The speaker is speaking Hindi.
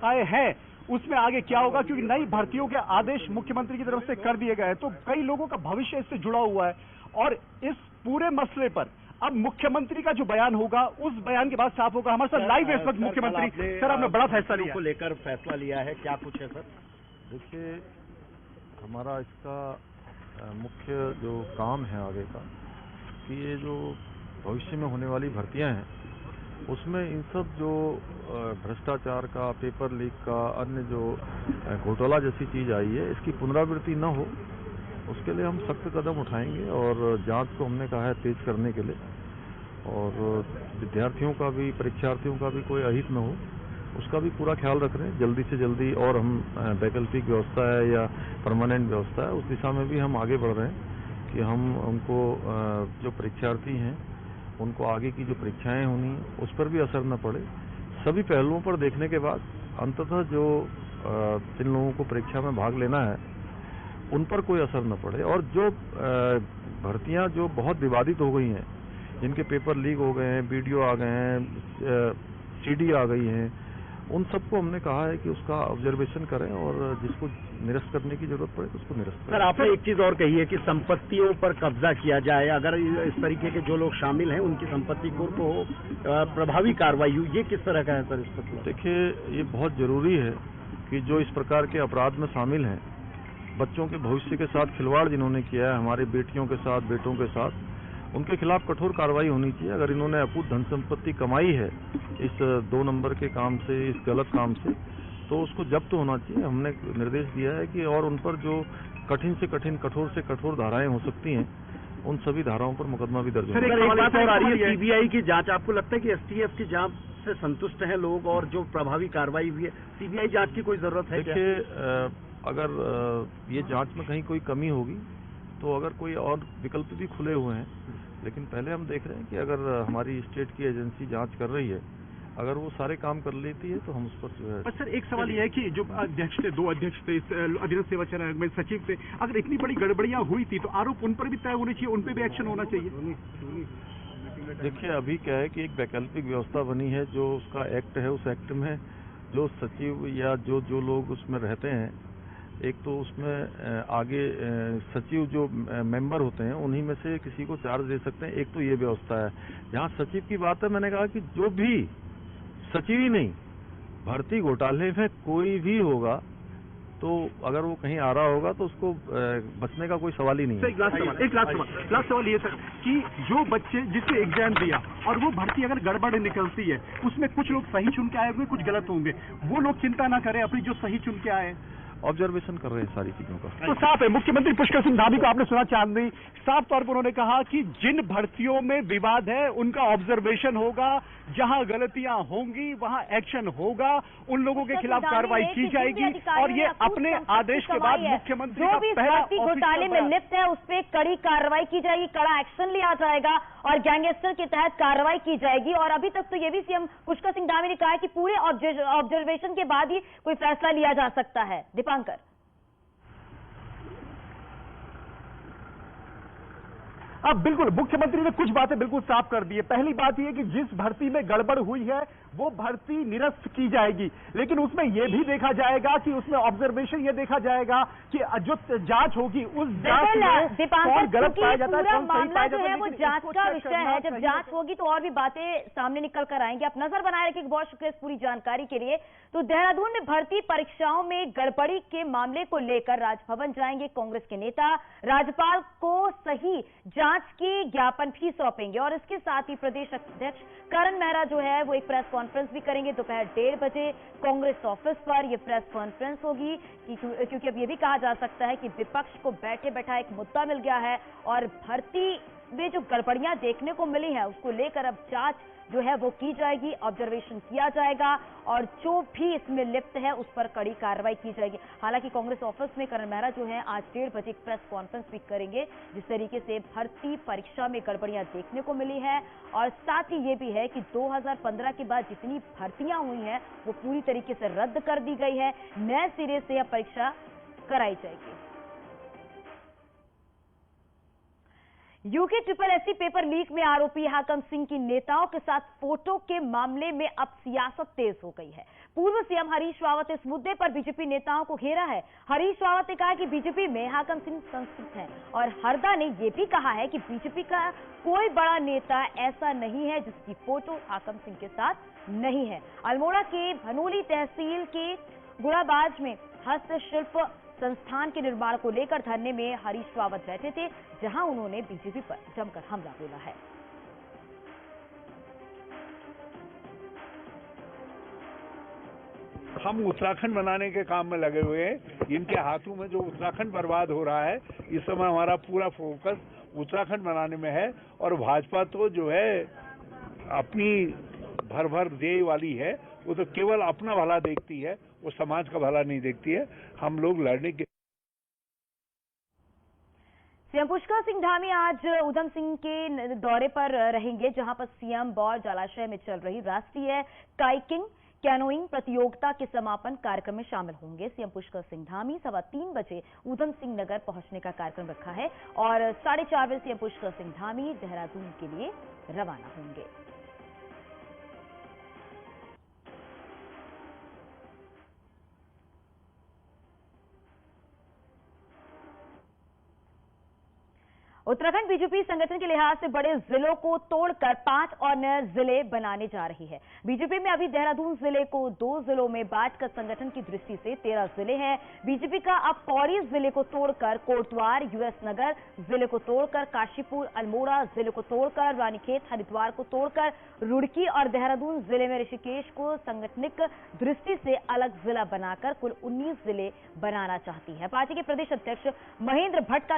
आए हैं उसमें आगे क्या होगा, क्योंकि नई भर्तियों के आदेश मुख्यमंत्री की तरफ से कर दिए गए हैं, तो कई लोगों का भविष्य इससे जुड़ा हुआ है। और इस पूरे मसले पर अब मुख्यमंत्री का जो बयान होगा उस बयान के बाद साफ होगा। हमारे साथ लाइव इस वक्त मुख्यमंत्री सर, आपने बड़ा फैसला लिया, को लेकर फैसला लिया है, क्या कुछ है सर? देखिए, हमारा इसका मुख्य जो काम है आगे का कि ये जो भविष्य में होने वाली भर्तियां हैं उसमें इन सब जो भ्रष्टाचार का, पेपर लीक का, अन्य जो घोटाला जैसी चीज आई है इसकी पुनरावृत्ति न हो, उसके लिए हम सख्त कदम उठाएंगे। और जांच को हमने कहा है तेज करने के लिए, और विद्यार्थियों का भी, परीक्षार्थियों का भी कोई अहित न हो उसका भी पूरा ख्याल रख रहे हैं जल्दी से जल्दी। और हम वैकल्पिक व्यवस्था है या परमानेंट व्यवस्था है उस दिशा में भी हम आगे बढ़ रहे हैं कि हम उनको जो परीक्षार्थी हैं उनको आगे की जो परीक्षाएं होनी उस पर भी असर न पड़े। सभी पहलुओं पर देखने के बाद अंततः जो जिन लोगों को परीक्षा में भाग लेना है उन पर कोई असर न पड़े। और जो भर्तियां जो बहुत विवादित हो गई हैं, जिनके पेपर लीक हो गए हैं, वीडियो आ गए हैं, सीडी आ गई हैं, उन सबको हमने कहा है कि उसका ऑब्जर्वेशन करें और जिसको निरस्त करने की जरूरत पड़े तो उसको निरस्त करें। सर, आपने एक चीज और कही है कि संपत्तियों पर कब्जा किया जाए, अगर इस तरीके के जो लोग शामिल हैं उनकी संपत्ति को प्रभावी कार्रवाई हो, ये किस तरह का है सर इस पर? देखिए, ये बहुत जरूरी है कि जो इस प्रकार के अपराध में शामिल हैं, बच्चों के भविष्य के साथ खिलवाड़ जिन्होंने किया है, हमारी बेटियों के साथ, बेटों के साथ, उनके खिलाफ कठोर कार्रवाई होनी चाहिए। अगर इन्होंने अकूत धन संपत्ति कमाई है इस 2 नंबर के काम से, इस गलत काम से, तो उसको जब्त होना चाहिए। हमने निर्देश दिया है कि और उन पर जो कठिन से कठिन, कठोर से कठोर धाराएं हो सकती हैं उन सभी धाराओं पर मुकदमा भी दर्ज होगा। एक बात और आ रही है, सीबीआई की जांच, आपको लगता है कि एसटीएफ की जांच से संतुष्ट हैं लोग और जो प्रभावी कार्रवाई हुई है, सीबीआई जांच की कोई जरूरत है? देखिए, अगर ये जांच में कहीं कोई कमी होगी तो अगर कोई और विकल्प भी खुले हुए हैं, लेकिन पहले हम देख रहे हैं कि अगर हमारी स्टेट की एजेंसी जांच कर रही है, अगर वो सारे काम कर लेती है तो हम उस पर जो है। पर सर, एक सवाल यह है कि जो अध्यक्ष थे, 2 अध्यक्ष थे, अधीनस्थ सेवा चयन आयोग में सचिव थे, अगर इतनी बड़ी गड़बड़ियां हुई थी तो आरोप उन पर भी तय होने चाहिए, उन पर भी एक्शन होना चाहिए। देखिए, अभी क्या है कि एक वैकल्पिक व्यवस्था बनी है, जो उसका एक्ट है, उस एक्ट में जो सचिव या जो लोग उसमें रहते हैं, एक तो उसमें आगे सचिव जो मेंबर होते हैं उन्हीं में से किसी को चार्ज दे सकते हैं। एक तो ये व्यवस्था है। जहां सचिव की बात है, मैंने कहा कि जो भी सचिव ही नहीं, भर्ती घोटाले में कोई भी होगा तो अगर वो कहीं आ रहा होगा तो उसको बचने का कोई सवाल ही नहीं है। एक लास्ट सवाल ये सर कि जो बच्चे जिसने एग्जाम दिया और वो भर्ती अगर गड़बड़ निकलती है, उसमें कुछ लोग सही चुन के आए होंगे, कुछ गलत होंगे, वो लोग चिंता ना करें, अपनी जो सही चुन के आए ऑब्जर्वेशन कर रहे हैं सारी चीजों का। तो साफ है, मुख्यमंत्री पुष्कर सिंह धामी को आपने सुना चांदनी, साफ तौर पर उन्होंने कहा कि जिन भर्तियों में विवाद है उनका ऑब्जर्वेशन होगा, जहां गलतियां होंगी वहां एक्शन होगा, उन लोगों के खिलाफ कार्रवाई की जाएगी। और ये अपने आदेश के बाद मुख्यमंत्री का पहला घोटाले में लिप्त है उस पर कड़ी कार्रवाई की जाएगी, कड़ा एक्शन लिया जाएगा और गैंगस्टर के तहत कार्रवाई की जाएगी। और अभी तक तो ये भी सीएम पुष्कर सिंह धामी ने कहा है कि पूरे ऑब्जर्वेशन के बाद ही कोई फैसला लिया जा सकता है। दीपांकर, अब बिल्कुल मुख्यमंत्री ने कुछ बातें बिल्कुल साफ कर दी है। पहली बात यह कि जिस भर्ती में गड़बड़ हुई है वो भर्ती निरस्त की जाएगी, लेकिन उसमें यह भी देखा जाएगा कि उसमें ऑब्जर्वेशन यह देखा जाएगा कि जो जांच होगी उस जांच में कौन गलत पाया जाता है, कौन सही पाया जाता है, वो जांच का विषय है। जब जांच होगी तो और भी बातें सामने निकल कर आएंगी। आप नजर बनाए रखिए। बहुत शुक्रिया इस पूरी जानकारी के लिए। तो देहरादून में भर्ती परीक्षाओं में गड़बड़ी के मामले को लेकर राजभवन जाएंगे कांग्रेस के नेता, राज्यपाल को सही जांच की ज्ञापन भी सौंपेंगे। और इसके साथ ही प्रदेश अध्यक्ष करण मेहरा जो है वो एक प्रेस कॉन्फ्रेंस भी करेंगे दोपहर 1:30 बजे कांग्रेस ऑफिस पर। यह प्रेस कॉन्फ्रेंस होगी क्योंकि अब यह भी कहा जा सकता है कि विपक्ष को बैठे बैठा एक मुद्दा मिल गया है और भर्ती में जो गड़बड़ियां देखने को मिली है उसको लेकर अब जांच जो है वो की जाएगी, ऑब्जर्वेशन किया जाएगा और जो भी इसमें लिप्त है उस पर कड़ी कार्रवाई की जाएगी। हालांकि कांग्रेस ऑफिस में करण मेहरा जो है आज 1:30 बजे एक प्रेस कॉन्फ्रेंस भी करेंगे, जिस तरीके से भर्ती परीक्षा में गड़बड़ियां देखने को मिली है। और साथ ही ये भी है कि 2015 के बाद जितनी भर्तियां हुई हैं वो पूरी तरीके से रद्द कर दी गई है, नए सिरे से यह परीक्षा कराई जाएगी। यूके SSSC पेपर लीक में आरोपी हाकम सिंह की नेताओं के साथ फोटो के मामले में अब सियासत तेज हो गई है। पूर्व सीएम हरीश रावत इस मुद्दे पर बीजेपी नेताओं को घेरा है। हरीश रावत ने कहा कि बीजेपी में हाकम सिंह संस्कृत है और हरदा ने यह भी कहा है कि बीजेपी का कोई बड़ा नेता ऐसा नहीं है जिसकी फोटो हाकम सिंह के साथ नहीं है। अल्मोड़ा के भनोली तहसील के गुड़ाबाज में हस्तशिल्प संस्थान के निर्माण को लेकर धरने में हरीश रावत बैठे थे, जहां उन्होंने बीजेपी पर जमकर हमला बोला है। हम उत्तराखंड बनाने के काम में लगे हुए हैं। इनके हाथों में जो उत्तराखंड बर्बाद हो रहा है, इस समय हमारा पूरा फोकस उत्तराखंड बनाने में है। और भाजपा तो जो है अपनी भर देह वाली है, वो तो केवल अपना भला देखती है, वो समाज का भला नहीं देखती है। हम लोग लड़ने के सीएम पुष्कर सिंह धामी आज उधम सिंह के दौरे पर रहेंगे, जहां पर सीएम बौर जलाशय में चल रही राष्ट्रीय काइकिंग कैनोइंग प्रतियोगिता के समापन कार्यक्रम में शामिल होंगे। सीएम पुष्कर सिंह धामी 3:15 बजे उधम सिंह नगर पहुंचने का कार्यक्रम रखा है और 4:30 बजे सीएम पुष्कर सिंह धामी देहरादून के लिए रवाना होंगे। उत्तराखंड बीजेपी संगठन के लिहाज से बड़े जिलों को तोड़कर 5 और नए जिले बनाने जा रही है। बीजेपी में अभी देहरादून जिले को 2 जिलों में बांटकर संगठन की दृष्टि से 13 जिले हैं। बीजेपी का अब पौड़ी जिले को तोड़कर कोटद्वार, यूएस नगर जिले को तोड़कर काशीपुर, अल्मोड़ा जिले को तोड़कर रानीखेत, हरिद्वार को तोड़कर रुड़की और देहरादून जिले में ऋषिकेश को संगठनिक दृष्टि से अलग जिला बनाकर कुल 19 जिले बनाना चाहती है। पार्टी के प्रदेश अध्यक्ष महेंद्र भट्ट का